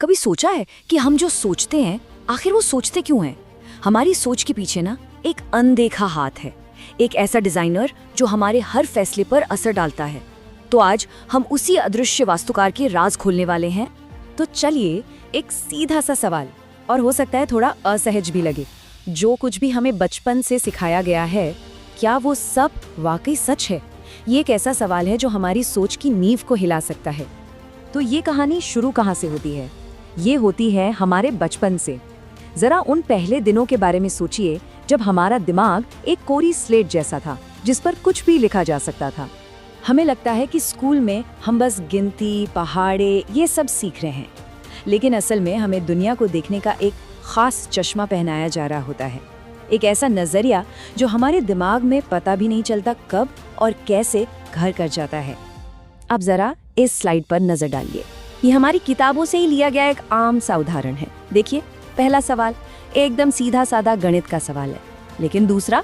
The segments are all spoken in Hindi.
कभी सोचा है कि हम जो सोचते हैं आखिर वो सोचते क्यों हैं? हमारी सोच के पीछे ना एक अनदेखा हाथ है, एक ऐसा डिजाइनर जो हमारे हर फैसले पर असर डालता है। तो आज हम उसी अदृश्य वास्तुकार के राज खोलने वाले हैं। तो चलिए, एक सीधा सा सवाल, और हो सकता है थोड़ा असहज भी लगे, जो कुछ भी हमें बचपन से सिखाया गया है, क्या वो सब वाकई सच है? ये एक ऐसा सवाल है जो हमारी सोच की नींव को हिला सकता है। तो ये कहानी शुरू कहाँ से होती है? ये होती है हमारे बचपन से। जरा उन पहले दिनों के बारे में सोचिए, जब हमारा दिमाग एक कोरी स्लेट जैसा था जिस पर कुछ भी लिखा जा सकता था। हमें लगता है कि स्कूल में हम बस गिनती, पहाड़े ये सब सीख रहे हैं, लेकिन असल में हमें दुनिया को देखने का एक खास चश्मा पहनाया जा रहा होता है, एक ऐसा नजरिया जो हमारे दिमाग में पता भी नहीं चलता कब और कैसे घर कर जाता है। अब जरा इस स्लाइड पर नजर डालिए। ये हमारी किताबों से ही लिया गया एक आम सा उदाहरण है। देखिए, पहला सवाल एकदम सीधा साधा गणित का सवाल है, लेकिन दूसरा,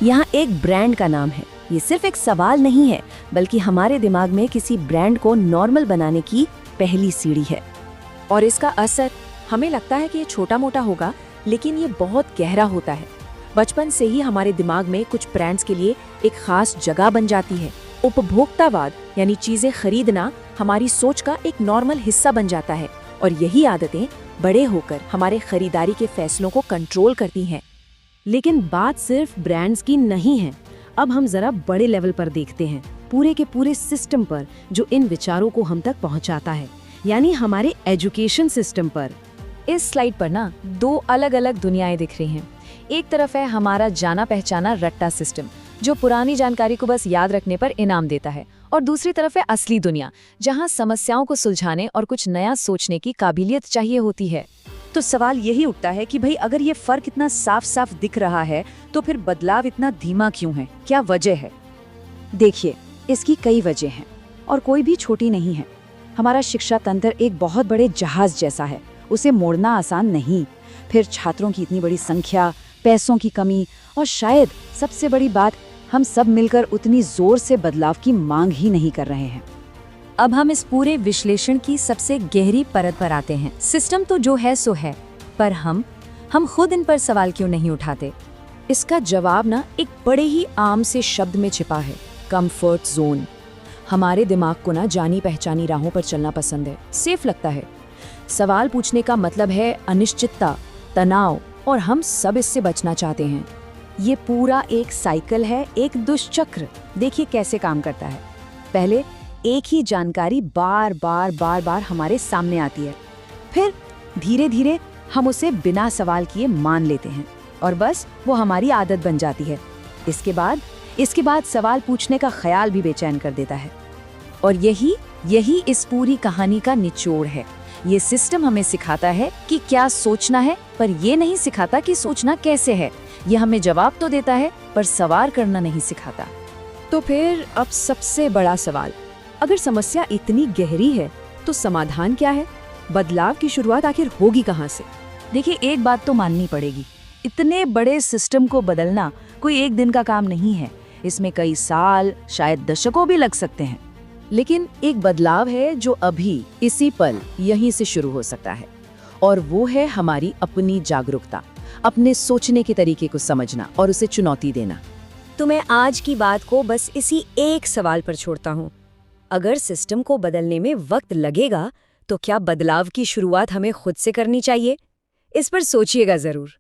यहाँ एक ब्रांड का नाम है। ये सिर्फ एक सवाल नहीं है, बल्कि हमारे दिमाग में किसी ब्रांड को नॉर्मल बनाने की पहली सीढ़ी है। और इसका असर, हमें लगता है कि ये छोटा मोटा होगा, लेकिन ये बहुत गहरा होता है। बचपन से ही हमारे दिमाग में कुछ ब्रांड्स के लिए एक खास जगह बन जाती है। उपभोक्तावाद यानी चीजें खरीदना हमारी सोच का एक नॉर्मल हिस्सा बन जाता है, और यही आदतें बड़े होकर हमारे खरीदारी के फैसलों को कंट्रोल करती हैं। लेकिन बात सिर्फ ब्रांड्स की नहीं है। अब हम जरा बड़े लेवल पर देखते हैं, पूरे के पूरे सिस्टम पर जो इन विचारों को हम तक पहुंचाता है, यानी हमारे एजुकेशन सिस्टम पर। इस स्लाइड पर ना दो अलग अलग दुनियाएं दिख रही हैं। एक तरफ है हमारा जाना पहचाना रट्टा सिस्टम, जो पुरानी जानकारी को बस याद रखने पर इनाम देता है, और दूसरी तरफ है असली दुनिया, जहां समस्याओं को सुलझाने और कुछ नया सोचने की काबिलियत चाहिए होती है। तो सवाल यही उठता है कि भाई, अगर ये फर्क इतना साफ साफ दिख रहा है, तो फिर बदलाव इतना धीमा क्यों है? क्या वजह है? देखिए, इसकी कई वजह हैं, और कोई भी छोटी नहीं है। हमारा शिक्षा तंत्र एक बहुत बड़े जहाज जैसा है, उसे मोड़ना आसान नहीं। फिर छात्रों की इतनी बड़ी संख्या, पैसों की कमी, और शायद सबसे बड़ी बात, हम सब मिलकर उतनी जोर से बदलाव की मांग ही नहीं कर रहे हैं। अब हम इस पूरे विश्लेषण की सबसे गहरी परत पर आते हैं। सिस्टम तो जो है सो है, पर हम खुद इन पर सवाल क्यों नहीं उठाते? इसका जवाब ना एक बड़े ही आम से शब्द में छिपा है, कंफर्ट जोन। हमारे दिमाग को ना जानी पहचानी राहों पर चलना पसंद है, सेफ लगता है। सवाल पूछने का मतलब है अनिश्चितता, तनाव, और हम सब इससे बचना चाहते हैं। ये पूरा एक साइकिल है, एक दुष्चक्र। देखिए कैसे काम करता है। पहले एक ही जानकारी बार बार हमारे सामने आती है, फिर धीरे धीरे हम उसे बिना सवाल किए मान लेते हैं, और बस वो हमारी आदत बन जाती है। इसके बाद सवाल पूछने का ख्याल भी बेचैन कर देता है। और यही इस पूरी कहानी का निचोड़ है। ये सिस्टम हमें सिखाता है कि क्या सोचना है, पर ये नहीं सिखाता कि सोचना कैसे है। ये हमें जवाब तो देता है, पर सवार करना नहीं सिखाता। तो फिर अब सबसे बड़ा सवाल, अगर समस्या इतनी गहरी है तो समाधान क्या है? बदलाव की शुरुआत आखिर होगी कहाँ से? देखिए, एक बात तो माननी पड़ेगी, इतने बड़े सिस्टम को बदलना कोई एक दिन का काम नहीं है। इसमें कई साल, शायद दशकों भी लग सकते हैं। लेकिन एक बदलाव है जो अभी इसी पल यहीं से शुरू हो सकता है, और वो है हमारी अपनी जागरूकता, अपने सोचने के तरीके को समझना और उसे चुनौती देना। तो मैं आज की बात को बस इसी एक सवाल पर छोड़ता हूँ। अगर सिस्टम को बदलने में वक्त लगेगा, तो क्या बदलाव की शुरुआत हमें खुद से करनी चाहिए? इस पर सोचिएगा जरूर।